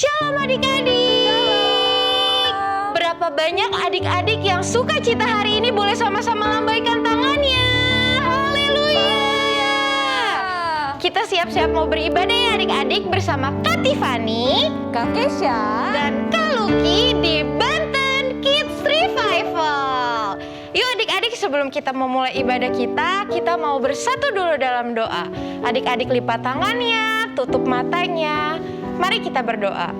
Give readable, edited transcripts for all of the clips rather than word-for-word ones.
Shalom adik-adik. Berapa banyak adik-adik yang sukacita hari ini boleh sama-sama lambaikan tangannya. Haleluya. Kita siap-siap mau beribadah ya adik-adik bersama Kak Tiffany, Kak Kesha, dan Kak Lucky di Banten Kids Revival. Yuk adik-adik, sebelum kita memulai ibadah kita mau bersatu dulu dalam doa. Adik-adik lipat tangannya, tutup matanya. Mari kita berdoa.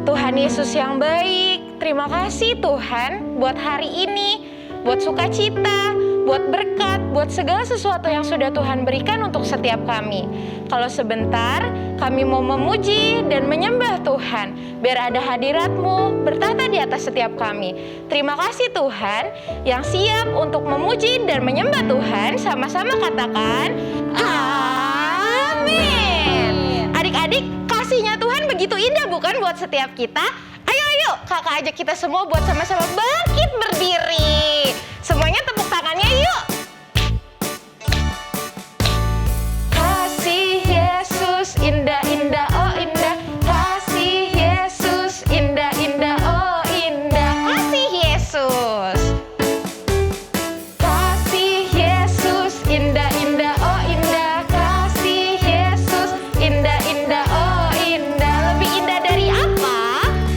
Tuhan Yesus yang baik, terima kasih Tuhan buat hari ini, buat sukacita, buat berkat, buat segala sesuatu yang sudah Tuhan berikan untuk setiap kami. Kalau sebentar kami mau memuji dan menyembah Tuhan, biar ada hadirat-Mu bertata di atas setiap kami. Terima kasih Tuhan yang siap untuk memuji dan menyembah Tuhan. Sama-sama katakan amin. Adik-adik, kasihnya Tuhan begitu indah bukan buat setiap kita? Ayo kakak ajak kita semua buat sama-sama bangkit berdiri. Semuanya tepuk tangannya yuk. Kasih Yesus indah-indah, oh indah. Kasih Yesus indah-indah, oh indah. Kasih Yesus. Kasih Yesus indah-indah, oh indah. Kasih Yesus indah-indah, oh indah. Lebih indah dari apa?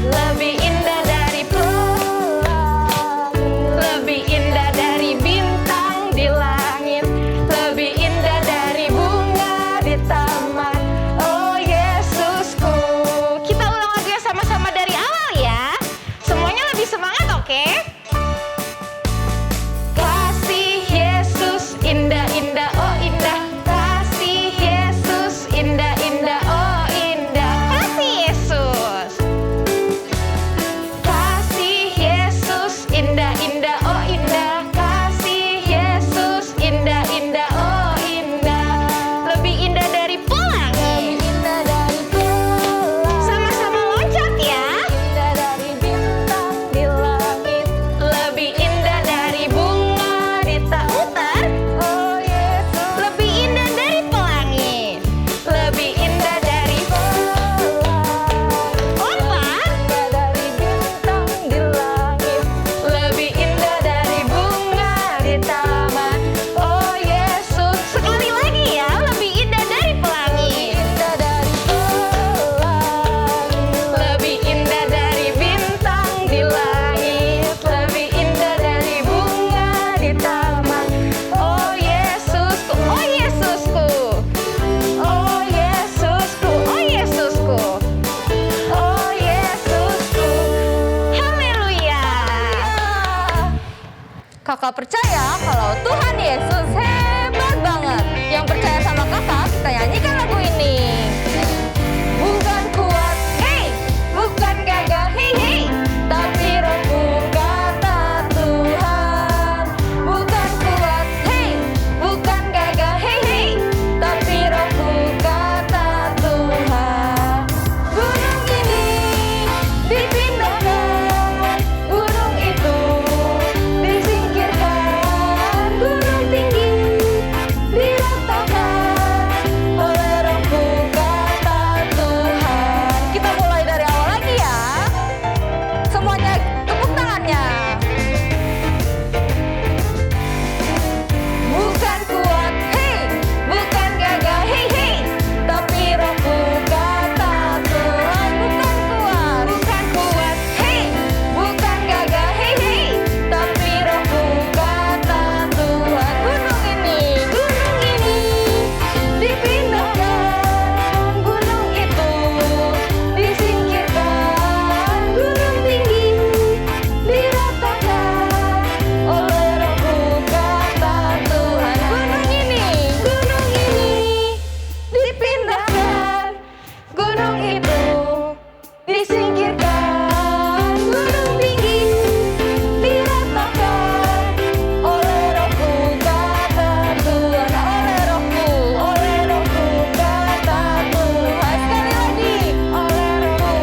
Lebih indah dari pelangi, lebih indah dari bintang di langit, lebih indah dari bunga di taman. Oh Yesusku. Kita ulang lagunya sama-sama dari awal ya. Semuanya lebih semangat, oke? Kasih Yesus indah-indah, oh indah. Kasih Yesus indah-indah, oh indah. Kasih Yesus. Kasih Yesus indah-indah, oh indah. Kasih Yesus indah-indah, oh indah. Lebih indah dari pelangi, indah dari pelangi, sama-sama loncat ya. indah dari bintang di langit, Lebih indah dari bunga di taman. oh Yesus, Lebih indah dari pelangi, lebih indah dari pelangi, apa? indah dari bintang di langit, Lebih indah dari bunga di taman. Oh Yesus. Sekali lagi ya, lebih indah dari pelangi, indah dari pelangi, lebih indah dari bintang di langit, lebih indah dari bunga di taman. Oh Yesusku, oh Yesusku, oh Yesusku, oh Yesusku, oh Yesusku. Haleluya. Kakak percaya kalau Tuhan Yesus hebat banget. Yang percaya sama kakak, kita nyanyikan lagu ini. Bukan kuat, Hey, bukan gagah, hey hey. tapi rohku kata Tuhan. Bukan kuat, hey, bukan gagah, hey hey. Tapi rohku kata Tuhan. Gunung ini dipindahkan, gunung itu disingkirkan, gunung tinggi diratakan oleh rohku kata Tuhan. Kita mulai dari awal lagi ya. Semuanya tepuk tangannya. Bukan kuat, hey, bukan gagah, hey hey. Tapi rohku kata Tuhan. Bukan kuat, hey, bukan gagah, hey hey. Tapi rohku kata Tuhan. Gunung ini dipindahkan, gunung itu disingkirkan, gunung tinggi diratakan oleh rohku kata Tuhan. Gunung ini dipindahkan, gunung itu disingkirkan, gunung tinggi diratakan oleh rohku kata Tuhan. Oleh rohku kata Tuhan. Sekali lagi, oleh rohku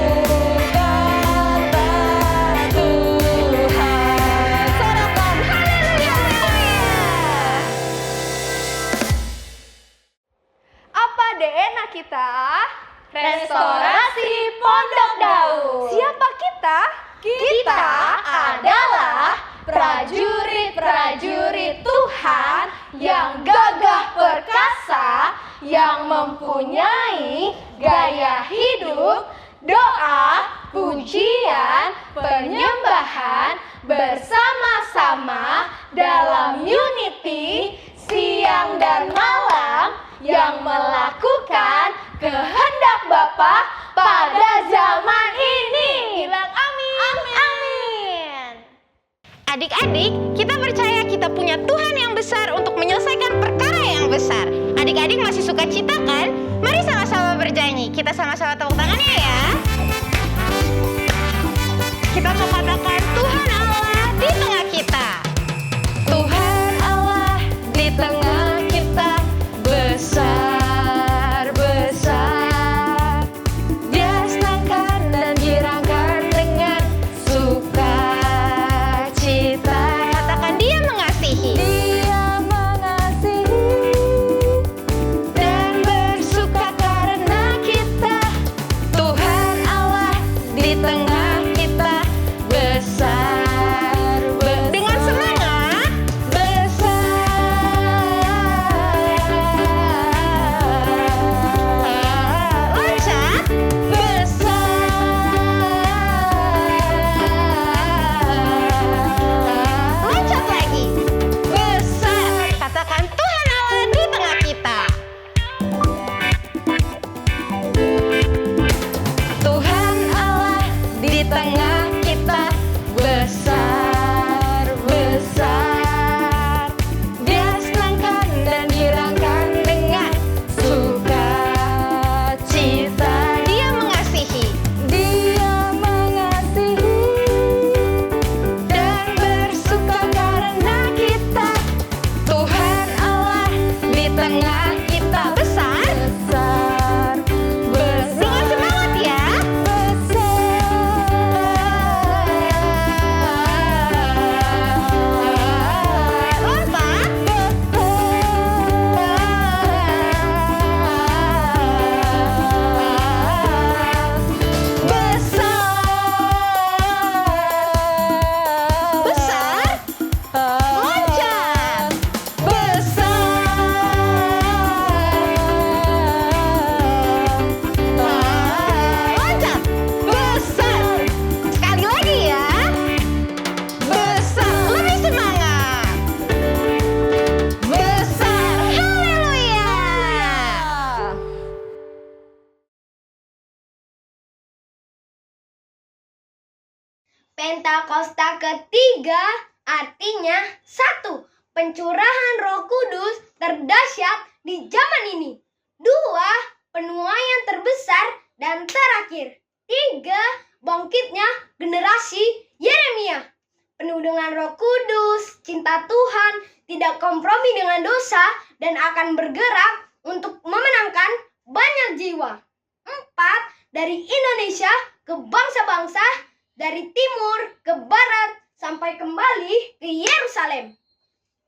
kata Tuhan. Sorakan haleluya. Apa DNA kita? Restorasi Pondok Daun. Siapa kita? Kita adalah prajurit-prajurit Tuhan yang gagah perkasa, yang mempunyai gaya hidup, doa, pujian, penyembahan bersama-sama dalam unity siang dan malam, yang melakukan kehendak Bapa pada zaman ini. Bilang amin. Amin. Adik-adik, kita percaya kita punya Tuhan yang besar untuk menyelesaikan perkara yang besar. Adik-adik masih suka cita kan? Mari sama-sama bernyanyi. Kita sama-sama tepuk tangannya ya. Kita mau katakan Tuhan Allah di tengah kita. Tuhan Allah di tengah kita, besar, besar. Dia senangkan dan girangkan dengan sukacita. Katakan Dia mengasihi. Dia mengasihi Dan bersuka karena kita. Tuhan Allah di tengah kita, besar, dengan semangat, loncat, loncat lagi, besar. Katakan Tuhan Allah di tengah kita. Tuhan Allah di tengah kita, besar, besar. Dia senangkan dan girangkan dengan sukacita. Dia mengasihi. Dia mengasihi Dan bersuka karena kita. Tuhan Allah di tengah kita, besar, besar, dengan semangat ya. Lompat, besar, loncat, loncat, besar. Sekali lagi ya. Besar, lebih semangat. Besar, haleluya. Pentakosta ketiga artinya 1. Pencurahan Roh Kudus terdahsyat di zaman ini. 2. Penuaian terbesar dan terakhir. 3. Bangkitnya generasi Yeremia. Penuh dengan Roh Kudus, cinta Tuhan, tidak kompromi dengan dosa, dan akan bergerak untuk memenangkan banyak jiwa. 4. Dari Indonesia ke bangsa-bangsa, dari timur ke barat, sampai kembali ke Yerusalem.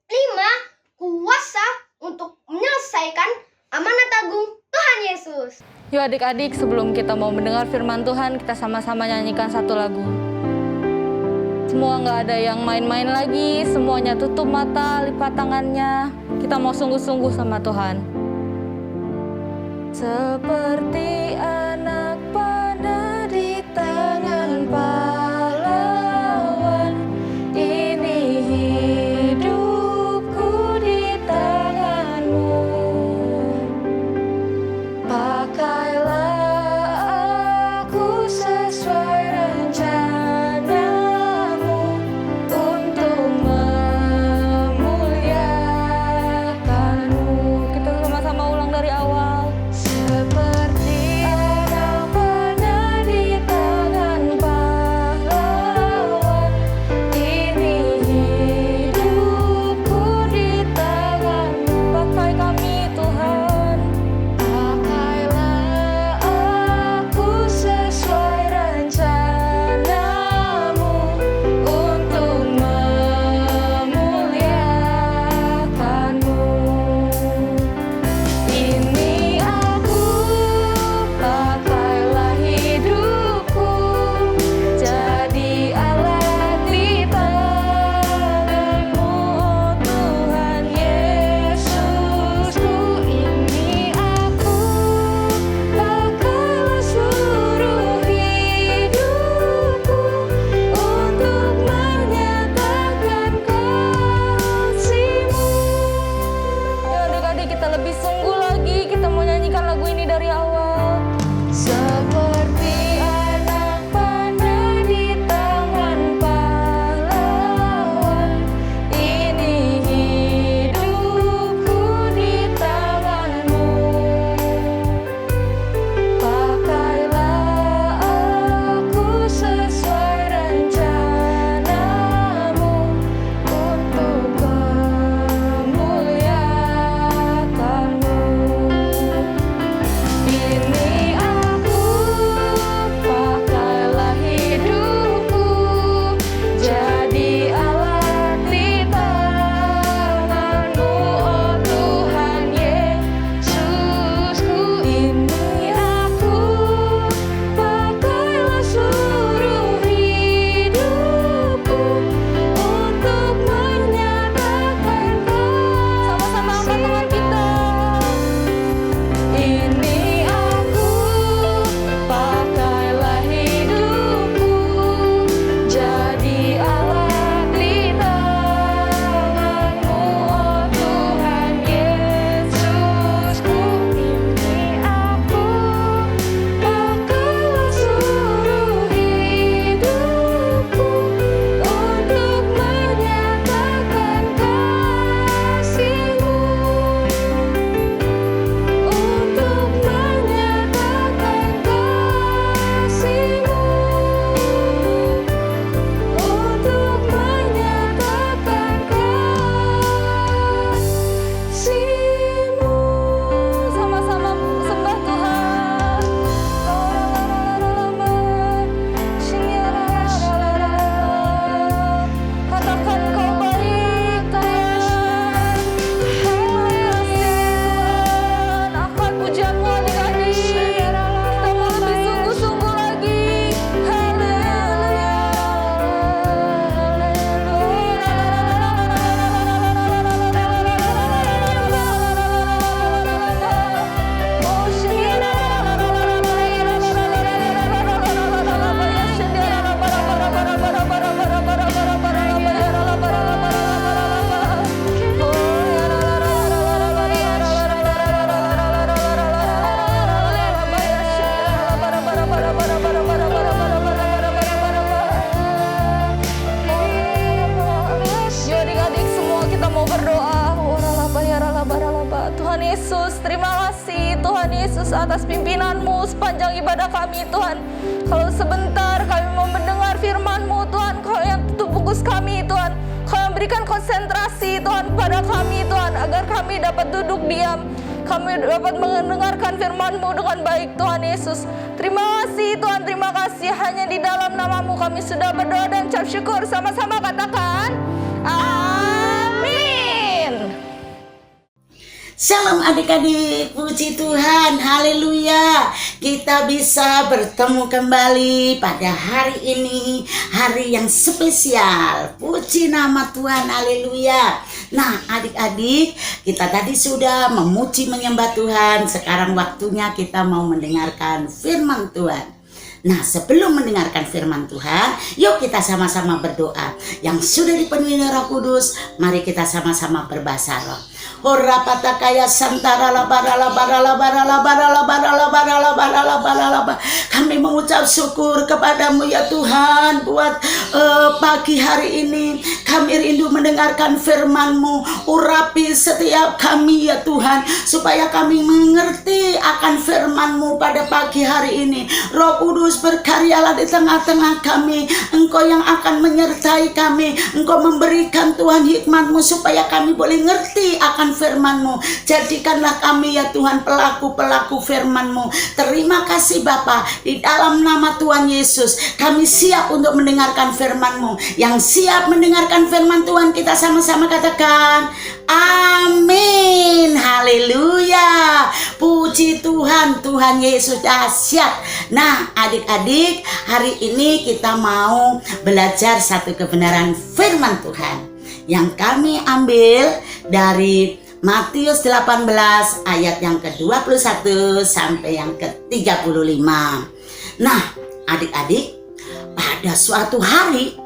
5. Kuasa untuk menyelesaikan amanat agung Tuhan Yesus. Yuk adik-adik, sebelum kita mau mendengar firman Tuhan, kita sama-sama nyanyikan satu lagu. Semua nggak ada yang main-main lagi, semuanya tutup mata, lipat tangannya. Kita mau sungguh-sungguh sama Tuhan. Seperti anak panah di tangan pahlawan, ini hidupku di tanganmu. Pakailah aku sesuai rencanamu untuk memuliakanmu. Kita sama-sama ulang dari awal. Seperti anak panah di tangan pahlawan, ini hidupku di tanganmu. Pakai kami Tuhan. Pakailah atas pimpinan-Mu sepanjang ibadah kami Tuhan. Kalau sebentar kami mau mendengar firman-Mu Tuhan, Kau yang tutup fokus kami Tuhan, Kau yang berikan konsentrasi Tuhan pada kami Tuhan, agar kami dapat duduk diam, kami dapat mendengarkan firman-Mu dengan baik Tuhan Yesus. Terima kasih Tuhan, terima kasih. Hanya di dalam nama-Mu kami sudah berdoa dan ucap syukur. Sama-sama katakan amin. Shalom adik-adik, puji Tuhan, haleluya. Kita bisa bertemu kembali pada hari ini, hari yang spesial. Puji nama Tuhan, haleluya. Nah adik-adik, kita tadi sudah memuji menyembah Tuhan. Sekarang waktunya kita mau mendengarkan firman Tuhan. Nah sebelum mendengarkan firman Tuhan, yuk kita sama-sama berdoa. Yang sudah dipenuhi Roh Kudus, mari kita sama-sama berbahasa roh. Ora patakaya santara la barala barala barala barala barala barala barala barala. Kami mengucap syukur kepadamu ya Tuhan buat pagi hari ini. Kami rindu mendengarkan firman-Mu. Urapi setiap kami ya Tuhan, supaya kami mengerti akan firman-Mu pada pagi hari ini. Roh Kudus berkaryalah di tengah-tengah kami. Engkau yang akan menyertai kami. Engkau memberikan Tuhan hikmat-Mu supaya kami boleh ngerti akan firman-Mu. Jadikanlah kami ya Tuhan pelaku-pelaku firman-Mu. Terima kasih Bapa, di dalam nama Tuhan Yesus kami siap untuk mendengarkan firman-Mu. Yang siap mendengarkan firman Tuhan, kita sama-sama katakan amin. Haleluya. Puji Tuhan, Tuhan Yesus dahsyat. Nah adik-adik, hari ini kita mau belajar satu kebenaran firman Tuhan yang kami ambil dari Matius 18 ayat yang ke-21 sampai yang ke-35. Nah adik-adik, pada suatu hari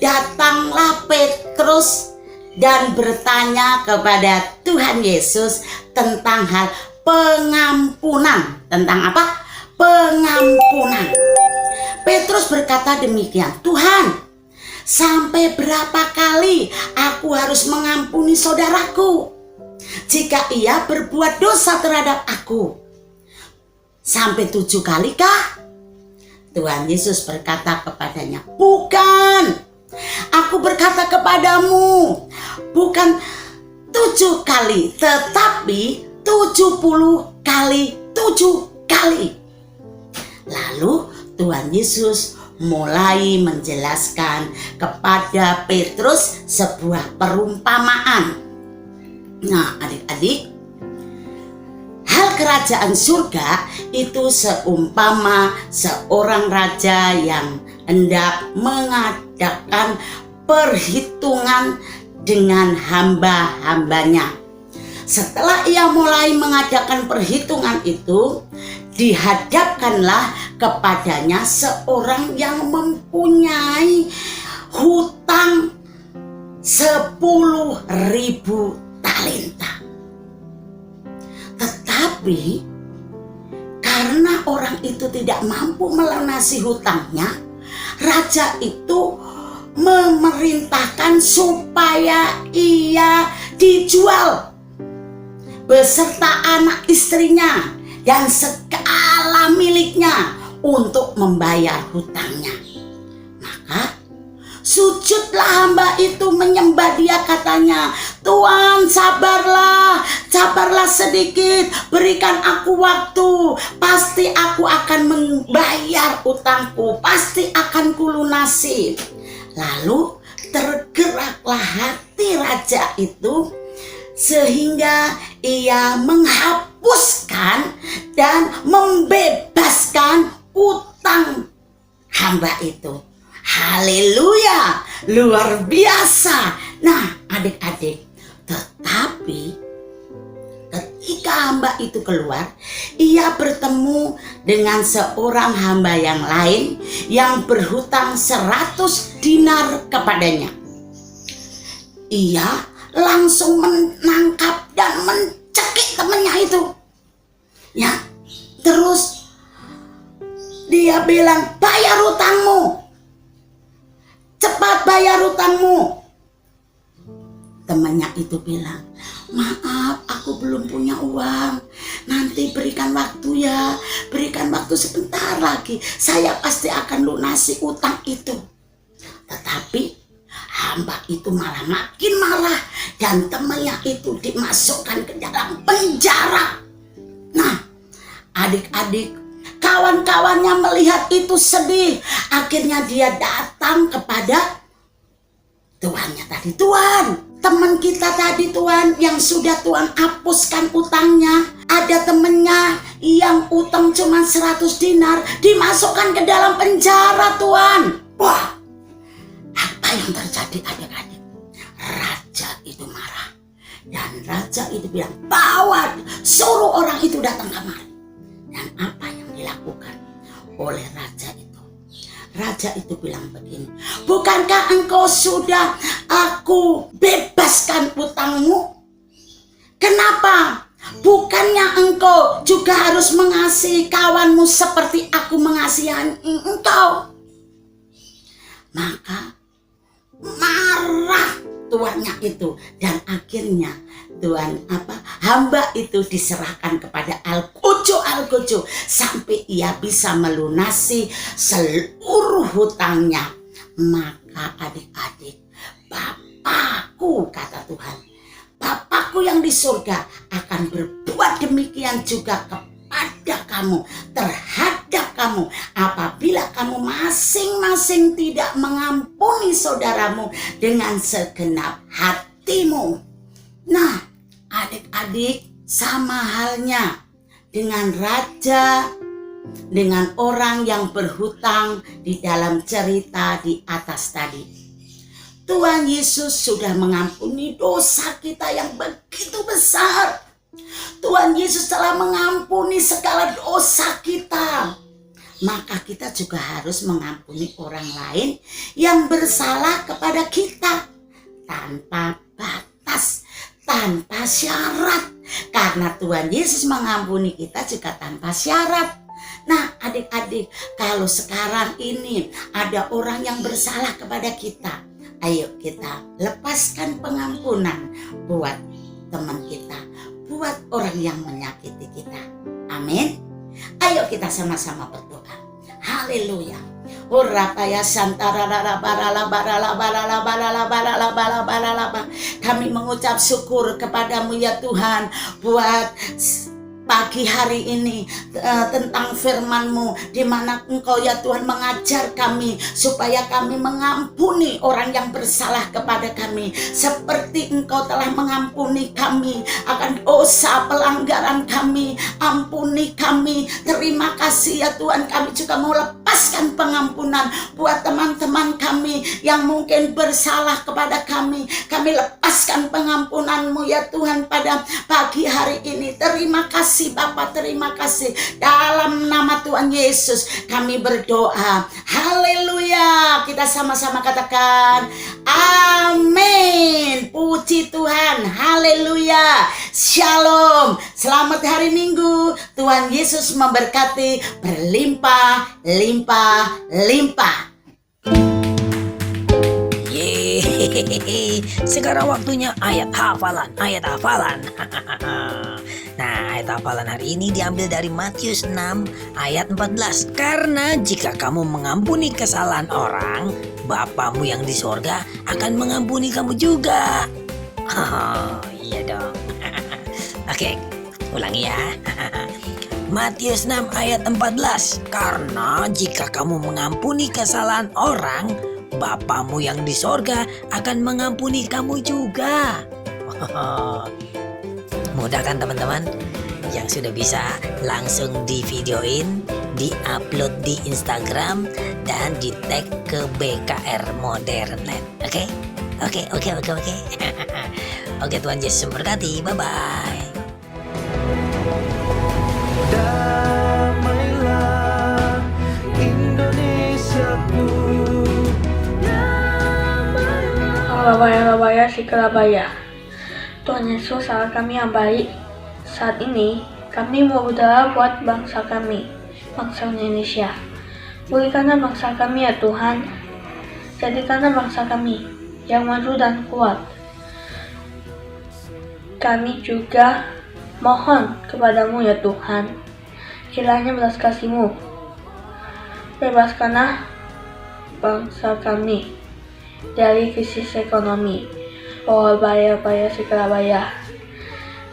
datanglah Petrus dan bertanya kepada Tuhan Yesus tentang hal pengampunan. Tentang apa? Pengampunan. Petrus berkata demikian, Tuhan, sampai berapa kali aku harus mengampuni saudaraku jika ia berbuat dosa terhadap aku? Sampai 7 kali kah? Tuhan Yesus berkata kepadanya, bukan. Aku berkata kepadamu, bukan 7 kali, tetapi 70 kali 7 kali. Lalu Tuhan Yesus mulai menjelaskan kepada Petrus sebuah perumpamaan. Nah adik-adik, hal kerajaan surga itu seumpama seorang raja yang hendak mengadakan perhitungan dengan hamba-hambanya. Setelah ia mulai mengadakan perhitungan itu, dihadapkanlah kepadanya seorang yang mempunyai hutang 10.000 talenta. Tetapi karena orang itu tidak mampu melunasi hutangnya, raja itu memerintahkan supaya ia dijual beserta anak istrinya dan segala miliknya untuk membayar hutangnya. Maka sujudlah hamba itu menyembah dia, katanya, Tuhan sabarlah sedikit, berikan aku waktu, pasti aku akan membayar hutangku, pasti akan kulunasi. Lalu tergeraklah hati raja itu sehingga ia menghapuskan dan membebaskan utang hamba itu. Haleluya, luar biasa. Nah adik-adik, tetapi ketika hamba itu keluar, ia bertemu dengan seorang hamba yang lain yang berhutang 100 dinar kepadanya. Ia langsung menangkap dan mencekik temannya itu. Ya, terus dia bilang, bayar hutangmu, cepat bayar hutangmu. Temannya itu bilang, maaf, aku belum punya uang. nanti berikan waktu ya, berikan waktu sebentar lagi, saya pasti akan lunasi utang itu. Tetapi hamba itu malah makin marah dan temannya itu dimasukkan ke dalam penjara. Nah, adik-adik, kawan-kawannya melihat itu sedih. Akhirnya dia datang kepada tuannya tadi. Tuan, teman kita tadi Tuan, yang sudah Tuan hapuskan utangnya. Ada temennya yang utang cuma 100 dinar, dimasukkan ke dalam penjara Tuan. Wah, apa yang terjadi adik-adik? Raja itu marah. Dan raja itu bilang, bawa, suruh orang itu datang kemari. Dan apa yang dilakukan oleh raja itu? Raja itu bilang begini, bukankah engkau sudah aku bebaskan utangmu? Kenapa? Bukannya engkau juga harus mengasihi kawanmu seperti aku mengasihi engkau? Maka marah tuannya itu, dan akhirnya hamba itu diserahkan kepada Al-Qucu sampai ia bisa melunasi seluruh hutangnya. Maka adik-adik, Bapakku, kata Tuhan, Bapakku yang di surga akan berbuat demikian juga kepada kamu, terhadap kamu, apabila kamu masing-masing tidak mengampuni saudaramu dengan segenap hatimu. Nah, adik-adik, sama halnya dengan raja, dengan orang yang berhutang di dalam cerita di atas tadi. Tuhan Yesus sudah mengampuni dosa kita yang begitu besar. Tuhan Yesus telah mengampuni segala dosa kita. Maka kita juga harus mengampuni orang lain yang bersalah kepada kita tanpa batas, tanpa syarat. Karena Tuhan Yesus mengampuni kita juga tanpa syarat. Nah, adik-adik, kalau sekarang ini ada orang yang bersalah kepada kita, ayo kita lepaskan pengampunan buat teman kita, buat orang yang menyakiti kita. Amin. Ayo kita sama-sama berdoa. Haleluya. Kami mengucap syukur kepadamu ya Tuhan buat pagi hari ini tentang firman-Mu, di mana Engkau ya Tuhan mengajar kami supaya kami mengampuni orang yang bersalah kepada kami seperti Engkau telah mengampuni kami akan dosa pelanggaran kami. Ampuni kami. Terima kasih ya Tuhan, kami juga mau lepaskan pengampunan buat teman-teman kami yang mungkin bersalah kepada kami. Kami lepaskan pengampunan-Mu ya Tuhan pada pagi hari ini. Terima kasih Bapa, terima kasih. Dalam nama Tuhan Yesus kami berdoa. Haleluya. Kita sama-sama katakan amin. Puji Tuhan. Haleluya. Shalom. Selamat hari Minggu. Tuhan Yesus memberkati berlimpah, limpah, limpah. Yeay, sekarang waktunya ayat hafalan. Nah, ayat hafalan hari ini diambil dari Matius 6 ayat 14. Karena jika kamu mengampuni kesalahan orang, Bapamu yang di sorga akan mengampuni kamu juga. Iya dong. Oke, ulangi ya. Matius 6 ayat 14. Karena jika kamu mengampuni kesalahan orang, Bapamu yang di sorga akan mengampuni kamu juga. Mudah kan teman-teman? Yang sudah bisa langsung di videoin, di-upload di Instagram, dan di tag ke BKR Modern Land. Oke? Oke. Oke, Tuhan Yesus memberkati. Bye-bye. Damailah Indonesiaku. Alabaya si Kelabaya. Tuhan Yesus Allah kami yang baik. Saat ini kami mau berdoa buat bangsa kami, bangsa Indonesia. Berikanlah bangsa kami ya Tuhan. Jadikanlah bangsa kami yang maju dan kuat. Kami juga Mohon kepadamu ya Tuhan, kiranya belas kasih-Mu. Bebaskanlah bangsa kami dari krisis ekonomi, bahaya segala bahaya.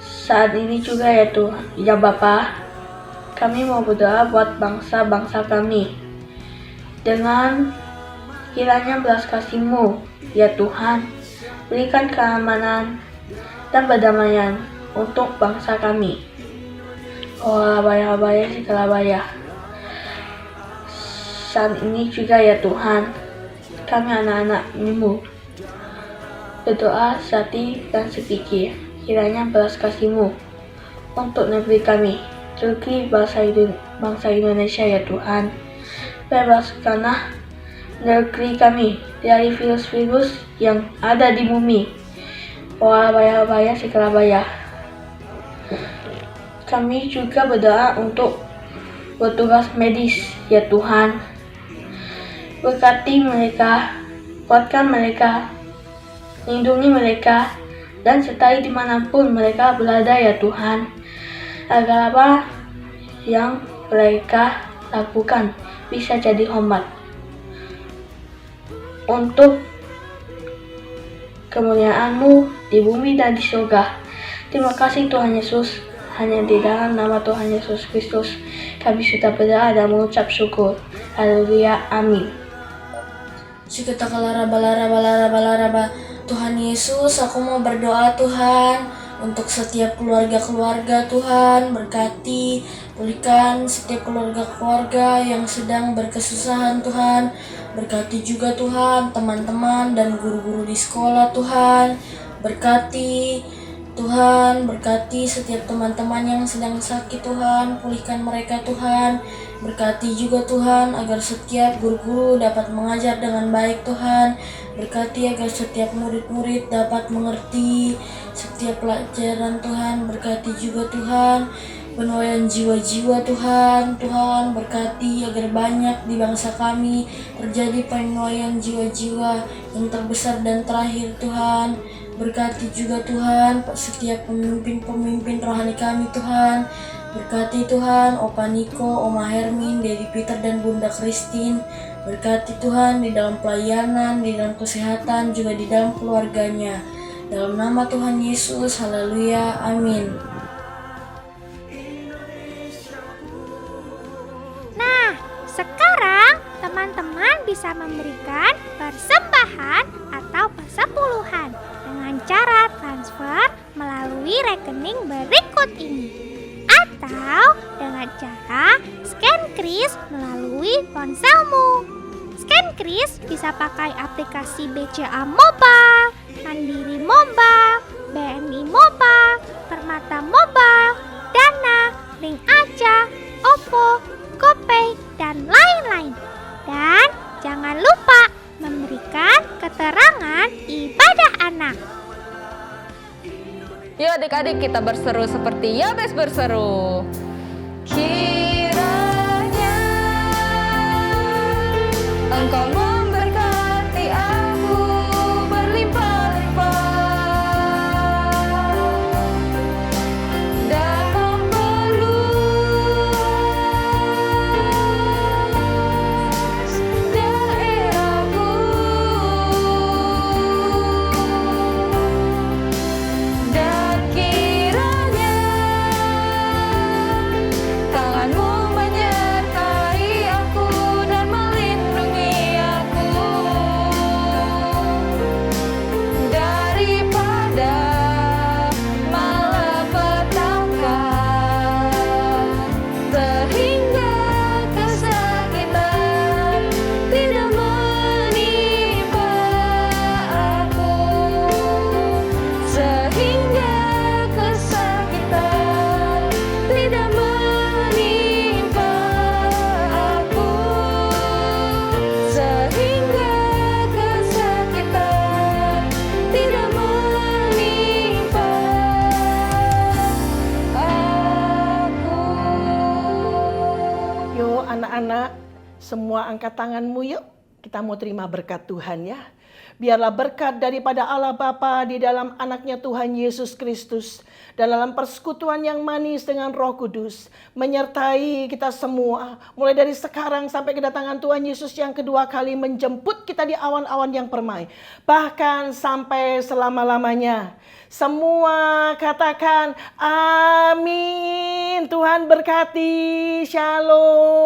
Saat ini juga ya Tuhan, ya Bapa, kami mau berdoa buat bangsa-bangsa kami. Dengan kiranya belas kasih-Mu, ya Tuhan, berikan keamanan dan perdamaian untuk bangsa kami. Bahaya segala bahaya. Saat ini juga ya Tuhan, kami anak-anak-Mu berdoa sehati dan sepikir, kiranya belas kasih-Mu untuk negeri kami, Turki bangsa Indonesia ya Tuhan. Bebaskanlah negeri kami dari virus-virus yang ada di bumi. Bahaya segala bahaya. Kami juga berdoa untuk petugas medis ya Tuhan. Berkati mereka, kuatkan mereka, lindungi mereka, dan sertai dimanapun mereka berada ya Tuhan. Agar apa yang mereka lakukan bisa jadi hormat untuk kemuliaan-Mu di bumi dan di surga. Terima kasih Tuhan Yesus. Hanya di dalam nama Tuhan Yesus Kristus kami sudah berdoa dan mengucap syukur. Haleluya, amin. Syuketakalarabalaraba. Tuhan Yesus, aku mau berdoa Tuhan untuk setiap keluarga-keluarga Tuhan. Berkati, pulihkan setiap keluarga-keluarga yang sedang berkesusahan Tuhan. Berkati juga Tuhan teman-teman dan guru-guru di sekolah Tuhan. Berkati Tuhan, berkati setiap teman-teman yang sedang sakit Tuhan, pulihkan mereka Tuhan. Berkati juga Tuhan agar setiap guru-guru dapat mengajar dengan baik Tuhan. Berkati agar setiap murid-murid dapat mengerti setiap pelajaran Tuhan. Berkati juga Tuhan penuaian jiwa-jiwa Tuhan. Tuhan berkati agar banyak di bangsa kami terjadi penuaian jiwa-jiwa yang terbesar dan terakhir Tuhan. Berkati juga Tuhan setiap pemimpin-pemimpin rohani kami Tuhan. Berkati Tuhan Opa Niko, Oma Hermin, Dedi Peter dan Bunda Christine. Berkati Tuhan di dalam pelayanan, di dalam kesehatan, juga di dalam keluarganya. Dalam nama Tuhan Yesus, haleluya, amin. Nah, sekarang teman-teman bisa memberikan persembahan atau persepuluhan dengan cara transfer melalui rekening berikut ini, atau dengan cara scan kris melalui ponselmu. Scan kris bisa pakai aplikasi BCA Mobile, Mandiri Mobile, BNI Mobile, Permata Mobile, Dana, Ring Aja, OVO, GoPay, dan lain-lain. Dan jangan lupa memberikan keterangan ibadah anak. Yuk adik-adik kita berseru seperti Yabes berseru. Kiranya Engkau memberkati aku berlimpah-limpah dan memperluas daerahku, dan kiranya tangan-Mu menyertai aku dan melindungi aku daripada malapetaka, sehingga kesakitan tidak menimpa aku, sehingga kesakitan tidak menimpa aku, sehingga kesakitan tidak menimpa aku. Yuk anak-anak, semua angkat tanganmu yuk. Kita mau terima berkat Tuhan ya. Biarlah berkat daripada Allah Bapa di dalam anaknya Tuhan Yesus Kristus. Dan dalam persekutuan yang manis dengan Roh Kudus. Menyertai kita semua. Mulai dari sekarang sampai kedatangan Tuhan Yesus yang kedua kali menjemput kita di awan-awan yang permai. Bahkan sampai selama-lamanya. Semua katakan amin. Tuhan berkati. Shalom.